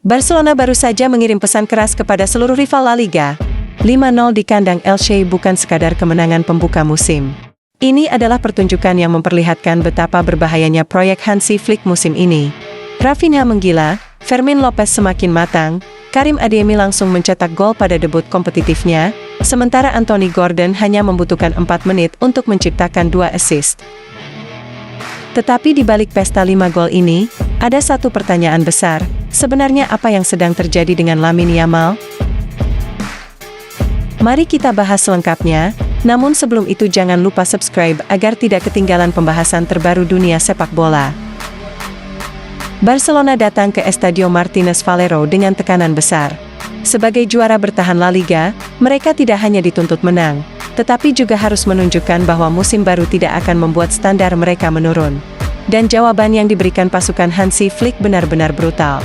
Barcelona baru saja mengirim pesan keras kepada seluruh rival La Liga. 5-0 di kandang Elche bukan sekadar kemenangan pembuka musim. Ini adalah pertunjukan yang memperlihatkan betapa berbahayanya proyek Hansi Flick musim ini. Raphinha menggila, Fermin Lopez semakin matang, Karim Adeyemi langsung mencetak gol pada debut kompetitifnya, sementara Anthony Gordon hanya membutuhkan 4 menit untuk menciptakan 2 assist. Tetapi di balik pesta 5 gol ini, ada satu pertanyaan besar, sebenarnya apa yang sedang terjadi dengan Lamine Yamal? Mari kita bahas selengkapnya, namun sebelum itu jangan lupa subscribe agar tidak ketinggalan pembahasan terbaru dunia sepak bola. Barcelona datang ke Estadio Martínez Valero dengan tekanan besar. Sebagai juara bertahan La Liga, mereka tidak hanya dituntut menang, tetapi juga harus menunjukkan bahwa musim baru tidak akan membuat standar mereka menurun. Dan jawaban yang diberikan pasukan Hansi Flick benar-benar brutal.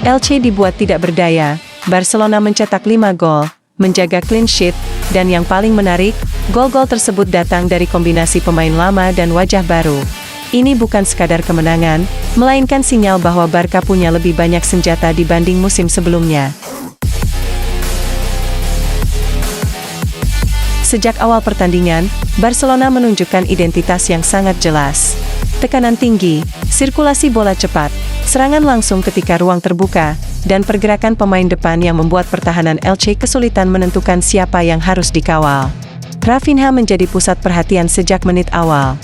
Elche dibuat tidak berdaya, Barcelona mencetak 5 gol, menjaga clean sheet, dan yang paling menarik, gol-gol tersebut datang dari kombinasi pemain lama dan wajah baru. Ini bukan sekadar kemenangan, melainkan sinyal bahwa Barca punya lebih banyak senjata dibanding musim sebelumnya. Sejak awal pertandingan, Barcelona menunjukkan identitas yang sangat jelas. Tekanan tinggi, sirkulasi bola cepat, serangan langsung ketika ruang terbuka, dan pergerakan pemain depan yang membuat pertahanan Elche kesulitan menentukan siapa yang harus dikawal. Raphinha menjadi pusat perhatian sejak menit awal.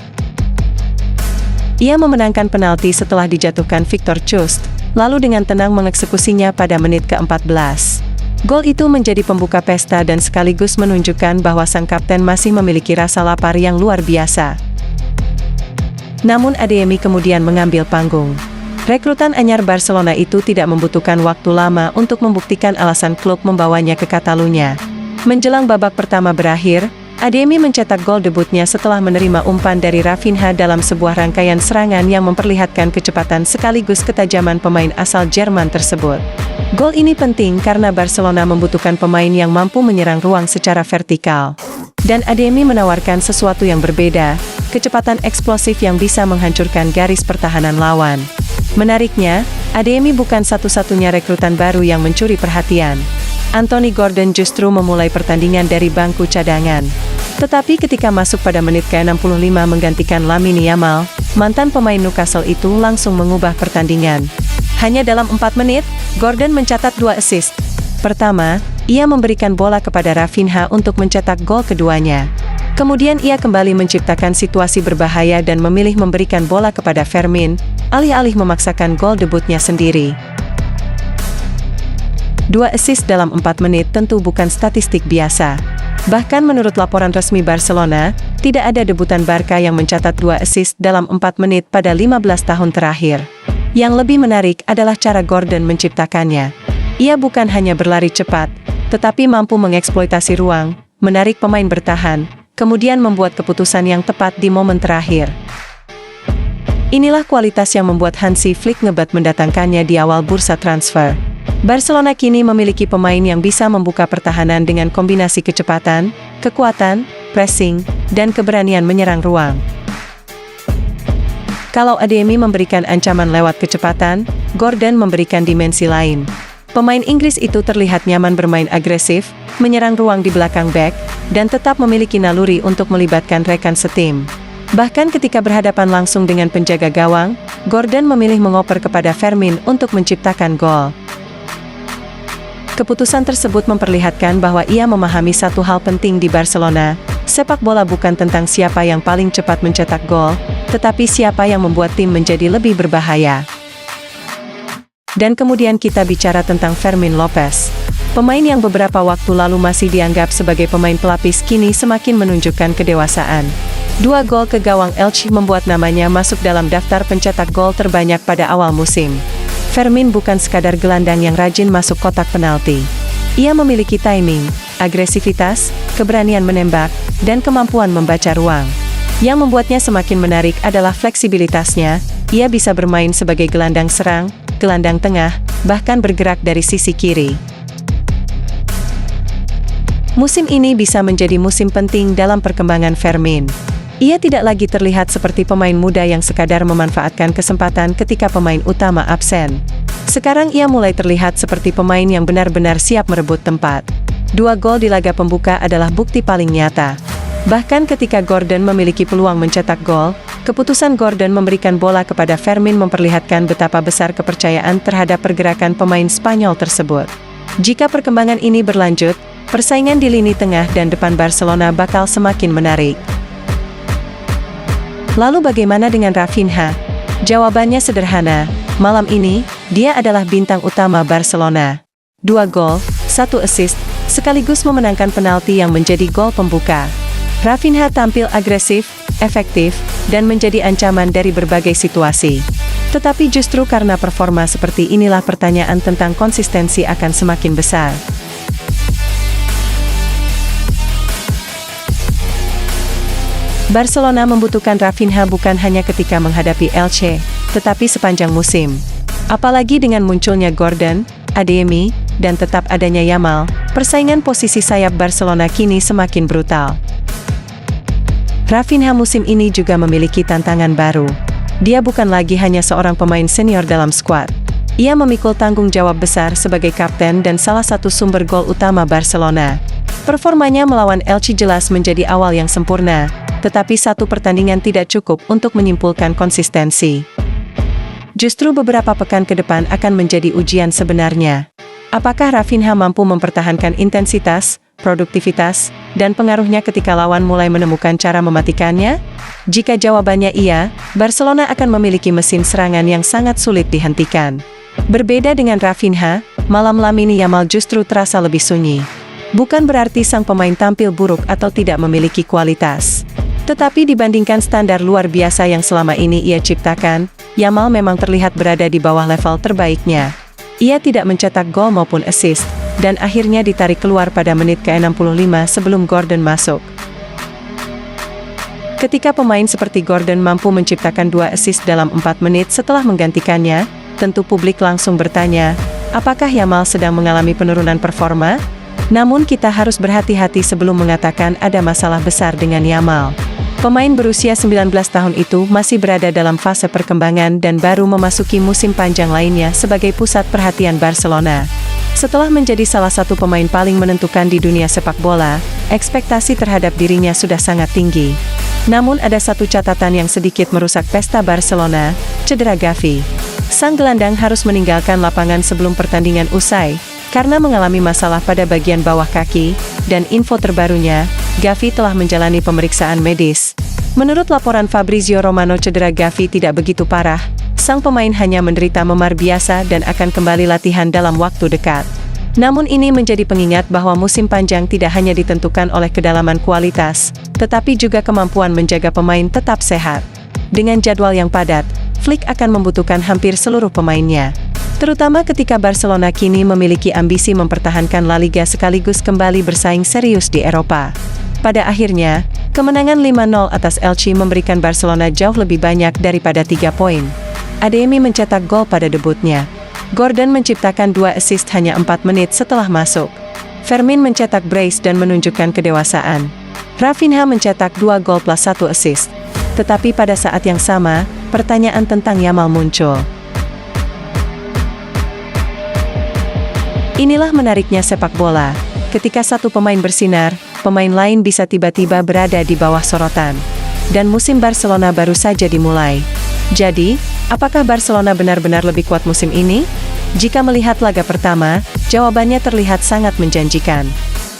Ia memenangkan penalti setelah dijatuhkan Victor Chust, lalu dengan tenang mengeksekusinya pada menit ke-14. Gol itu menjadi pembuka pesta dan sekaligus menunjukkan bahwa sang kapten masih memiliki rasa lapar yang luar biasa. Namun Adeyemi kemudian mengambil panggung. Rekrutan anyar Barcelona itu tidak membutuhkan waktu lama untuk membuktikan alasan klub membawanya ke Catalunya. Menjelang babak pertama berakhir, Adeyemi mencetak gol debutnya setelah menerima umpan dari Raphinha dalam sebuah rangkaian serangan yang memperlihatkan kecepatan sekaligus ketajaman pemain asal Jerman tersebut. Gol ini penting karena Barcelona membutuhkan pemain yang mampu menyerang ruang secara vertikal. Dan Adeyemi menawarkan sesuatu yang berbeda, kecepatan eksplosif yang bisa menghancurkan garis pertahanan lawan. Menariknya, Adeyemi bukan satu-satunya rekrutan baru yang mencuri perhatian. Anthony Gordon justru memulai pertandingan dari bangku cadangan. Tetapi ketika masuk pada menit ke-65 menggantikan Lamine Yamal, mantan pemain Newcastle itu langsung mengubah pertandingan. Hanya dalam 4 menit, Gordon mencatat 2 assist. Pertama, ia memberikan bola kepada Raphinha untuk mencetak gol keduanya. Kemudian ia kembali menciptakan situasi berbahaya dan memilih memberikan bola kepada Fermin, alih-alih memaksakan gol debutnya sendiri. 2 assist dalam 4 menit tentu bukan statistik biasa. Bahkan menurut laporan resmi Barcelona, tidak ada debutan Barca yang mencatat 2 assist dalam 4 menit pada 15 tahun terakhir. Yang lebih menarik adalah cara Gordon menciptakannya. Ia bukan hanya berlari cepat, tetapi mampu mengeksploitasi ruang, menarik pemain bertahan, kemudian membuat keputusan yang tepat di momen terakhir. Inilah kualitas yang membuat Hansi Flick ngebat mendatangkannya di awal bursa transfer. Barcelona kini memiliki pemain yang bisa membuka pertahanan dengan kombinasi kecepatan, kekuatan, pressing, dan keberanian menyerang ruang. Kalau Adeyemi memberikan ancaman lewat kecepatan, Gordon memberikan dimensi lain. Pemain Inggris itu terlihat nyaman bermain agresif, menyerang ruang di belakang bek, dan tetap memiliki naluri untuk melibatkan rekan setim. Bahkan ketika berhadapan langsung dengan penjaga gawang, Gordon memilih mengoper kepada Fermin untuk menciptakan gol. Keputusan tersebut memperlihatkan bahwa ia memahami satu hal penting di Barcelona, sepak bola bukan tentang siapa yang paling cepat mencetak gol, tetapi siapa yang membuat tim menjadi lebih berbahaya. Dan kemudian kita bicara tentang Fermin Lopez. Pemain yang beberapa waktu lalu masih dianggap sebagai pemain pelapis kini semakin menunjukkan kedewasaan. 2 gol ke gawang Elche membuat namanya masuk dalam daftar pencetak gol terbanyak pada awal musim. Fermin bukan sekadar gelandang yang rajin masuk kotak penalti. Ia memiliki timing, agresivitas, keberanian menembak, dan kemampuan membaca ruang. Yang membuatnya semakin menarik adalah fleksibilitasnya. Ia bisa bermain sebagai gelandang serang, gelandang tengah, bahkan bergerak dari sisi kiri. Musim ini bisa menjadi musim penting dalam perkembangan Fermin. Ia tidak lagi terlihat seperti pemain muda yang sekadar memanfaatkan kesempatan ketika pemain utama absen. Sekarang ia mulai terlihat seperti pemain yang benar-benar siap merebut tempat. 2 gol di laga pembuka adalah bukti paling nyata. Bahkan ketika Gordon memiliki peluang mencetak gol, keputusan Gordon memberikan bola kepada Fermin memperlihatkan betapa besar kepercayaan terhadap pergerakan pemain Spanyol tersebut. Jika perkembangan ini berlanjut, persaingan di lini tengah dan depan Barcelona bakal semakin menarik. Lalu bagaimana dengan Rafinha? Jawabannya sederhana, malam ini, dia adalah bintang utama Barcelona. 2 gol, 1 assist, sekaligus memenangkan penalti yang menjadi gol pembuka. Rafinha tampil agresif, efektif, dan menjadi ancaman dari berbagai situasi. Tetapi justru karena performa seperti inilah pertanyaan tentang konsistensi akan semakin besar. Barcelona membutuhkan Rafinha bukan hanya ketika menghadapi Elche, tetapi sepanjang musim. Apalagi dengan munculnya Gordon, Adeyemi, dan tetap adanya Yamal, persaingan posisi sayap Barcelona kini semakin brutal. Rafinha musim ini juga memiliki tantangan baru. Dia bukan lagi hanya seorang pemain senior dalam skuad. Ia memikul tanggung jawab besar sebagai kapten dan salah satu sumber gol utama Barcelona. Performanya melawan Elche jelas menjadi awal yang sempurna, tetapi satu pertandingan tidak cukup untuk menyimpulkan konsistensi. Justru beberapa pekan ke depan akan menjadi ujian sebenarnya. Apakah Rafinha mampu mempertahankan intensitas, produktivitas, dan pengaruhnya ketika lawan mulai menemukan cara mematikannya? Jika jawabannya iya, Barcelona akan memiliki mesin serangan yang sangat sulit dihentikan. Berbeda dengan Rafinha, malam Lamine Yamal justru terasa lebih sunyi. Bukan berarti sang pemain tampil buruk atau tidak memiliki kualitas. Tetapi dibandingkan standar luar biasa yang selama ini ia ciptakan, Yamal memang terlihat berada di bawah level terbaiknya. Ia tidak mencetak gol maupun assist, dan akhirnya ditarik keluar pada menit ke-65 sebelum Gordon masuk. Ketika pemain seperti Gordon mampu menciptakan 2 assist dalam 4 menit setelah menggantikannya, tentu publik langsung bertanya, apakah Yamal sedang mengalami penurunan performa? Namun kita harus berhati-hati sebelum mengatakan ada masalah besar dengan Yamal. Pemain berusia 19 tahun itu masih berada dalam fase perkembangan dan baru memasuki musim panjang lainnya sebagai pusat perhatian Barcelona. Setelah menjadi salah satu pemain paling menentukan di dunia sepak bola, ekspektasi terhadap dirinya sudah sangat tinggi. Namun ada satu catatan yang sedikit merusak pesta Barcelona, cedera Gavi. Sang gelandang harus meninggalkan lapangan sebelum pertandingan usai, karena mengalami masalah pada bagian bawah kaki, dan info terbarunya, Gavi telah menjalani pemeriksaan medis. Menurut laporan Fabrizio Romano, cedera Gavi tidak begitu parah, sang pemain hanya menderita memar biasa dan akan kembali latihan dalam waktu dekat. Namun ini menjadi pengingat bahwa musim panjang tidak hanya ditentukan oleh kedalaman kualitas, tetapi juga kemampuan menjaga pemain tetap sehat. Dengan jadwal yang padat, Flick akan membutuhkan hampir seluruh pemainnya. Terutama ketika Barcelona kini memiliki ambisi mempertahankan La Liga sekaligus kembali bersaing serius di Eropa. Pada akhirnya, kemenangan 5-0 atas Elche memberikan Barcelona jauh lebih banyak daripada 3 poin. Adeyemi mencetak gol pada debutnya. Gordon menciptakan 2 assist hanya 4 menit setelah masuk. Fermin mencetak brace dan menunjukkan kedewasaan. Rafinha mencetak 2 gol plus 1 assist. Tetapi pada saat yang sama, pertanyaan tentang Yamal muncul. Inilah menariknya sepak bola. Ketika satu pemain bersinar, pemain lain bisa tiba-tiba berada di bawah sorotan. Dan musim Barcelona baru saja dimulai. Jadi, apakah Barcelona benar-benar lebih kuat musim ini? Jika melihat laga pertama, jawabannya terlihat sangat menjanjikan.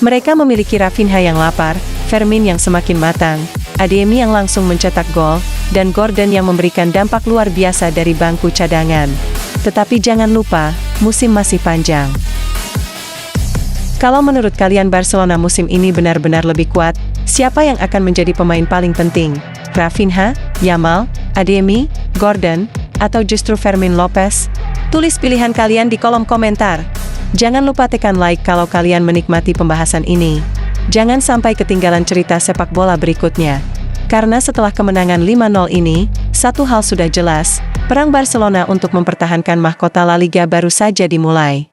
Mereka memiliki Rafinha yang lapar, Fermin yang semakin matang, Adeyemi yang langsung mencetak gol, dan Gordon yang memberikan dampak luar biasa dari bangku cadangan. Tetapi jangan lupa, musim masih panjang. Kalau menurut kalian Barcelona musim ini benar-benar lebih kuat, siapa yang akan menjadi pemain paling penting? Rafinha, Yamal, Adeyemi, Gordon, atau justru Fermin Lopez? Tulis pilihan kalian di kolom komentar. Jangan lupa tekan like kalau kalian menikmati pembahasan ini. Jangan sampai ketinggalan cerita sepak bola berikutnya. Karena setelah kemenangan 5-0 ini, satu hal sudah jelas, perang Barcelona untuk mempertahankan mahkota La Liga baru saja dimulai.